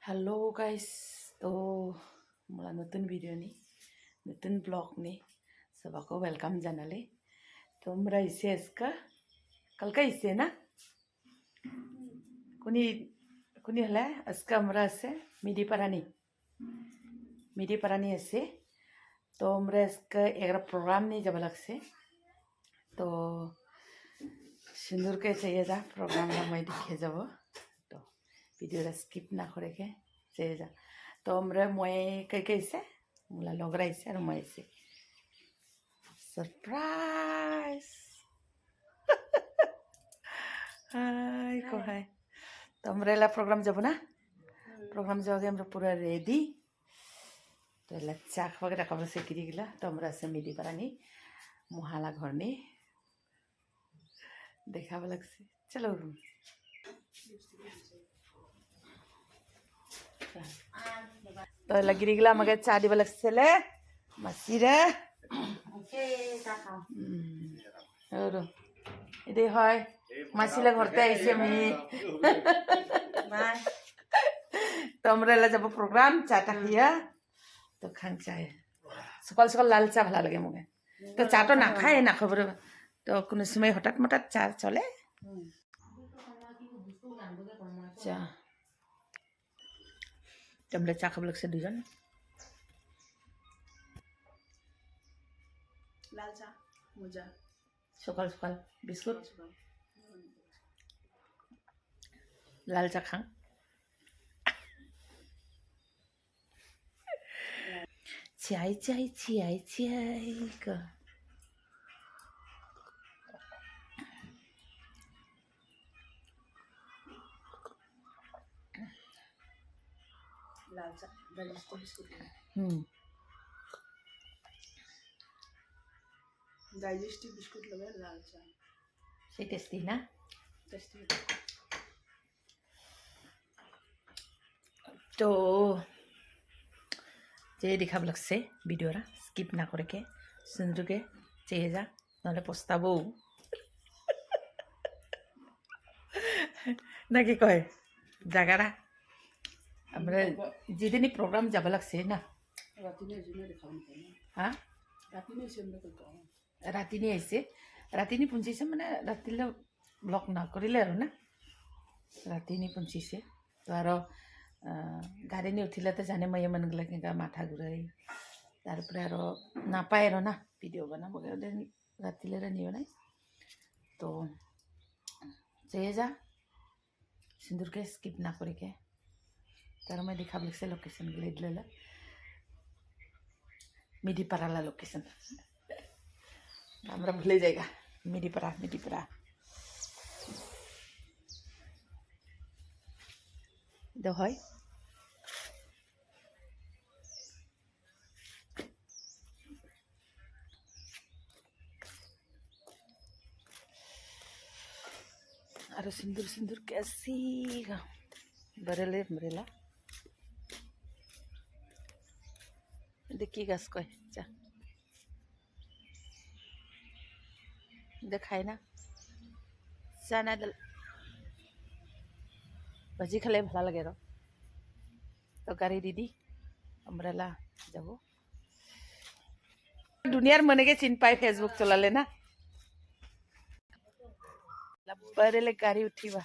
Hello guys, तो मलाई नतुन video नि नतुन ब्लग नि सबको वेलकम जनाले तो हमरा इसे इसका कल का इसे ना कुनी कुनी हला इसका हमरा से मिडी परानी ऐसे तो हमरा इसका एक प्रोग्राम नहीं जब अलग से तो सिंदूर के चाहिए जा प्रोग्राम ला मैं दिखे जब तो भिडियो स्किप ना करे के चाहिए जा तो हमरा मैं कई से मुला लग से और मैं से सरप्राइज हाय को हाय तो हमरा ला प्रोग्राम जब ना प्रोग्राम जब हमरा पूरा रेडी तो ला चाख वगैरह कब से गिरी गिला तो हमरा से मिली परानी मुहाला घर ने देखा अलग से चलो रूम तो लगी गिला मगे चादी बलक से ले मसीरे और इधे हाय मसीले घरते ऐसे मी तो हमरे ला जब प्रोग्राम चाटा किया तो खान चाहे सकाल सकाल लाल चा भला लगे मुगे तो चाटो ना खाए ना खबर तो कुछ समय हठात मठात चा चले चा तमले चा खबर से दुजन लाल चा मुजा सकाल सकाल बिस्कुट लाल चा खां चाय चाय चाय चाय का लाल चा डाइजेस्टिव बिस्कुट डाइजेस्टिव बिस्कुट लगे लाल चा से टेस्टी ना टेस्टी तो जे दिखा लग से वीडियो रा स्किप ना करे के सुन के चाहिए जा ना पछताबो ना कि कहे जगह हमरा जिदिन प्रोग्राम जब लग से ना राती ने जुने दिखाऊं हाँ राती ने से हमने को राती नहीं पुंची से मैंने राती ले ब्लॉक ना करिले ना राती नहीं पुंची से तो आरो गाड़ी नहीं उठिले तो जाने मैं मन गला कि माथा घुराई तारपर आरो ना पाए ना वीडियो बना बगे राती ले नहीं बनाई तो चाहिए जा सिंदूर के स्किप ना करे के तार मैं दिखा से लोकेशन गले दिले मिडीपारा लोकेशन हमरा भूले जाएगा मिडीपारा दो है अरे सिंदूर कैसी बरेले मरेला देखी गस कोई चा देखाय ना जाना दल भजी खाले भला लगे रो तो गाड़ी दीदी अमरेला जाबो दुनियार मने के चिन पाए फेसबुक चला लेना बरेले गाड़ी उठीबा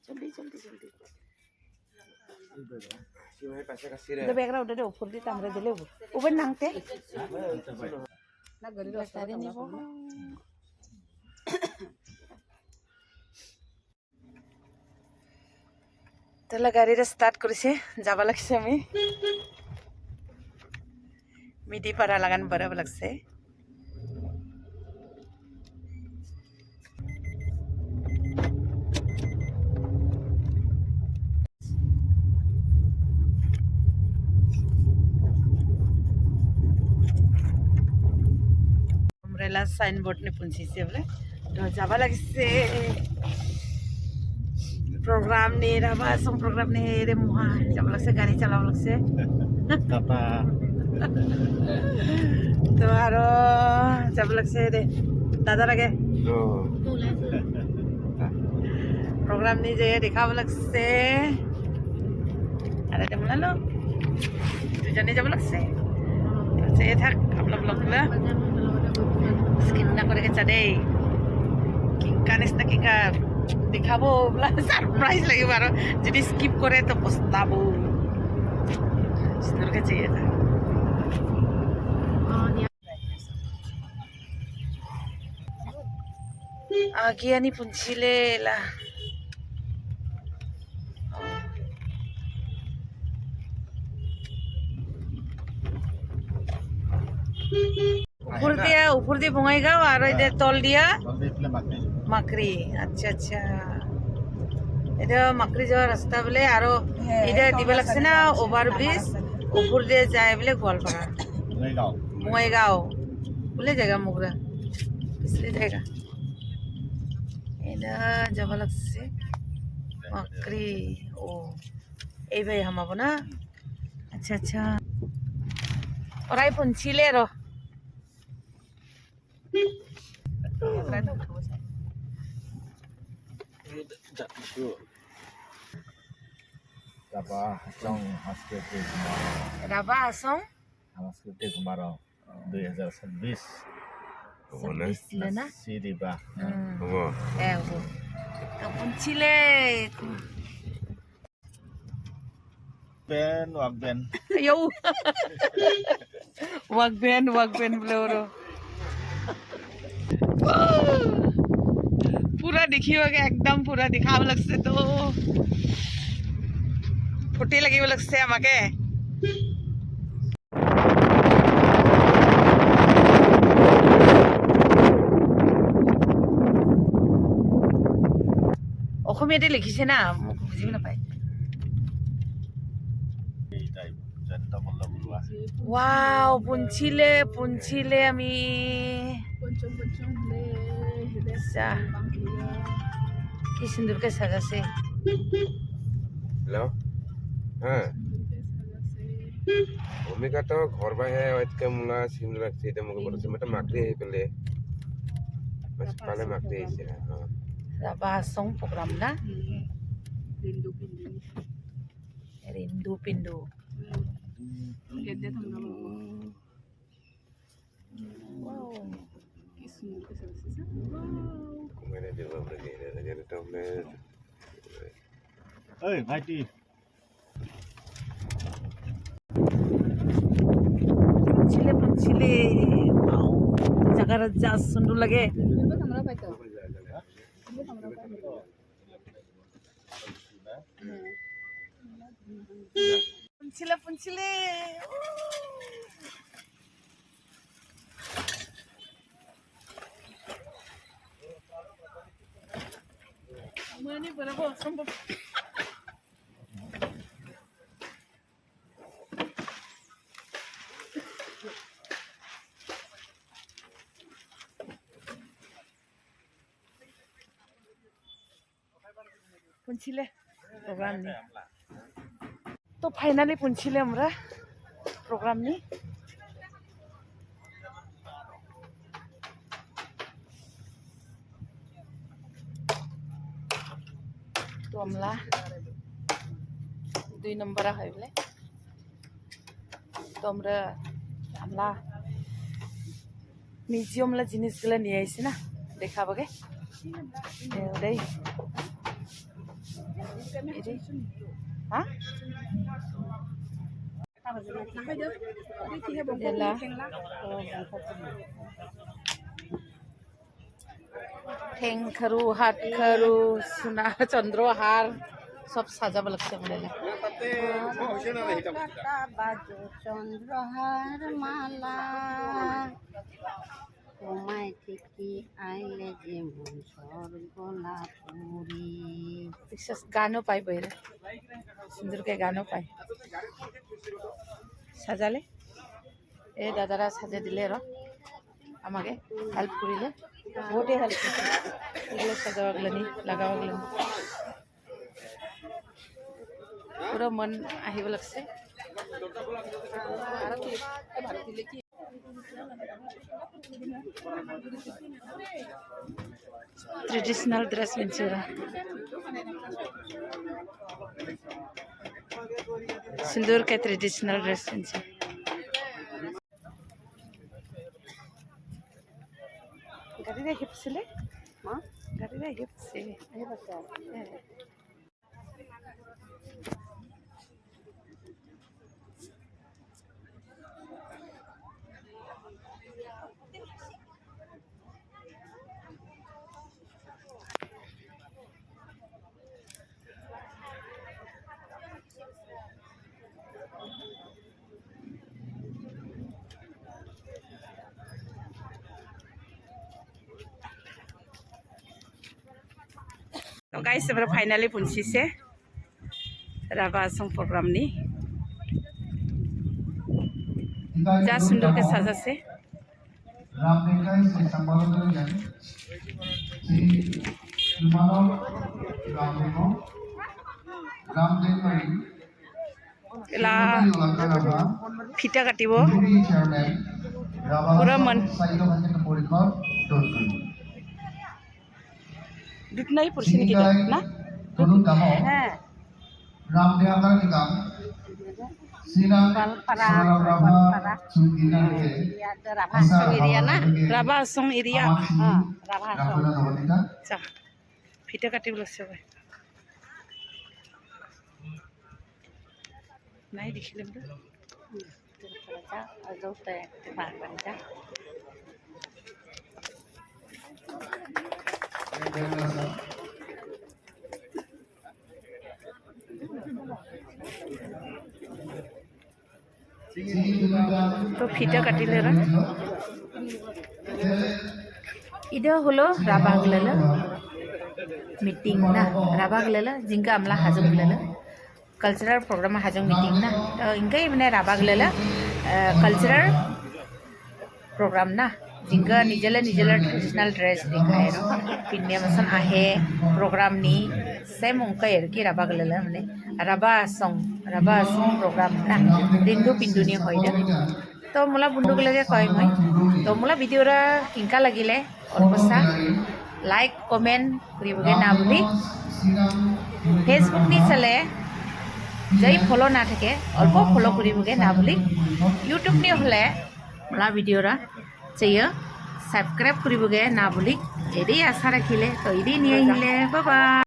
जल्दी बेगरा उधर ऊपर दी तामरे दिले ऊपर नांगते ना गरीब सारे नहीं वो तला गाड़ी रे स्टार्ट करिसे जाबा लागसे আমি मिडीपारा लागान बराब लागसे हमरेला साइन बोर्ड ने पुंछिसे बोले तो जाबा लागसे प्रोग्राम ने रहा सम प्रोग्राम ने रे मुहा जब लग से गाड़ी चलाव लग से तो आरो जब लग से रे दादा लगे प्रोग्राम नहीं जे देखा लग से আৰু এতিয়া বনালো দুজনী যাব লাগছে এই থাক আপোনাৰ ব্লগগুলো স্কিপ নকৰাকৈ চা দেই কিংকা নিচিনা কিংকা দেখাব বোলা সারপ্রাইজ লাগিব আৰু যদি স্কিপ কৰে তো পস্তাব সুন্দরকে চেয়ে থাক Agiani Punchilela. ऊपर दिया बंगाईगांव और इधर तल दिया माकरी अच्छा अच्छा इधर माकरी जावा रास्ता बोले और इधर दिबे लगছে না ओवरब्रिज ऊपर दिए जाए बोले गोवालपाड़ा बंगाईगांव बोले जाएगा मुगरा पिछले जाएगा इधर जावा लगছে माकरी ओ এই ভাই হামাবো না আচ্ছা আচ্ছা ওরাই পুনছিলে র Rabah Asong Sangskriti Kemarau 2026 sila na Siriba ewo kapun chile Ben Wagben yo wagben bloro पूरा देखिए एकदम पूरा दिखाव लगसे तो फुटी लगी लगसे আমাকে অসমীয়াতে লিখিছে না মোক বুজি নাপায় ওয়াও পুনছিলে আমি কি সুন্দরকে সাজাছে হ্যালো হ্যাঁ ভূমিকা তো ঘর বাহে ওইতকে মুলা সিন্দুর রাখছি এটা মুখে বলেছে এটা মাকড়ি হয়ে পেলে পালে মাকড়ি হয়েছে হ্যাঁ Rabah Asong program na Rindu Pindu Gede tanggal wow isu kesel kumere di bawah lagi ada jadi tombe Oi Maiti পুনছিলে wow জায়গার যা সুন্দর লাগে আমরা পাইতো পুনছিলে Mani berapa sambal? পুনছিলে program ni. তো ফাইনালি পুনছিলে আমরা program ni. তো আমরা 2 নম্বর হইলে তো আমরা মিউজিয়ামলা জিনিসগুলো নিয়ে আইছি না দেখাবগে দেই হ্যাঁ ঠেং খাৰু হাত খাৰু সোণা চন্দ্ৰহাৰ সব সাজাব লাগছে মানে চন্দ্রহার মালা তোমায় ঠিকই আইলে যে মন স্বর্গলাপুরি বিশেষ গানও পাই বইরে সুন্দরকে গানও পাই সাজালে এই দাদারা সাজে দিলে র আমাকে হেল্প করিলে বহুতে হেল্প করছে এগুলো সাজাওয়াগুলো নি লাগাওয়াগুলো পুরো মন আহিব লাগছে ट्रेडिशनल ड्रेस पिंचरा सुंदर के ट्रेडिशनल ड्रेस पिनसे गाड़ी रे हिपसिले हाँ गाड़ी रे हिपसे ये बच्चा तो गाइस हमरा फाइनली पुनसी से राभा सॉन्ग प्रोग्राम नी जा सुंदर के साजा से रामदेवराय से संबोधन करें श्री मानव रामदेवराय एला फिटा काटिबो पूरा मन दुट नहीं पुरसिन की ना है Ramdevrai निकाम Sinang Para Sungkinan ke ya ada Rabah Sendirian ना राभा सॉन्ग एरिया हाँ Rabah Rabana Nawanita जा फिटा काटिबो से नहीं दिखले जो तय बात बनता तो फिटा काटिले रा इदो हलो राबागलेला मीटिंग ना राबागलेला जिंका आमला हाजोगलेला कल्चरल प्रोग्राम हाजों मीटिंग ना तो इनका ही मैंने राबागलेला कल्चरल प्रोग्राम ना जिंका निजला ट्रेडिशनल ड्रेस दिखाए रो पिन्ने मसन आहे प्रोग्राम नी सेम उनका यार की राबागलेला मैंने राबा सॉन्ग प्रोग्राम ना दिंदु पिंडुनी होइदा तो मोला बुंडुक लगे कय मैं तो मोला वीडियो रा किंका लगिले अलपसा लाइक कमेंट करिबगे ना बुली फेसबुक नी चले जई फॉलो ना থাকে অল্প ফলো করিবগে না বুলি ইউটিউব নি হলে মোলা ভিডিও রা চেয়ে সাবস্ক্রাইব করিবগে না বুলি এদি আশা রাখিলে তো এদি নিয়ে আহিলে বাবা।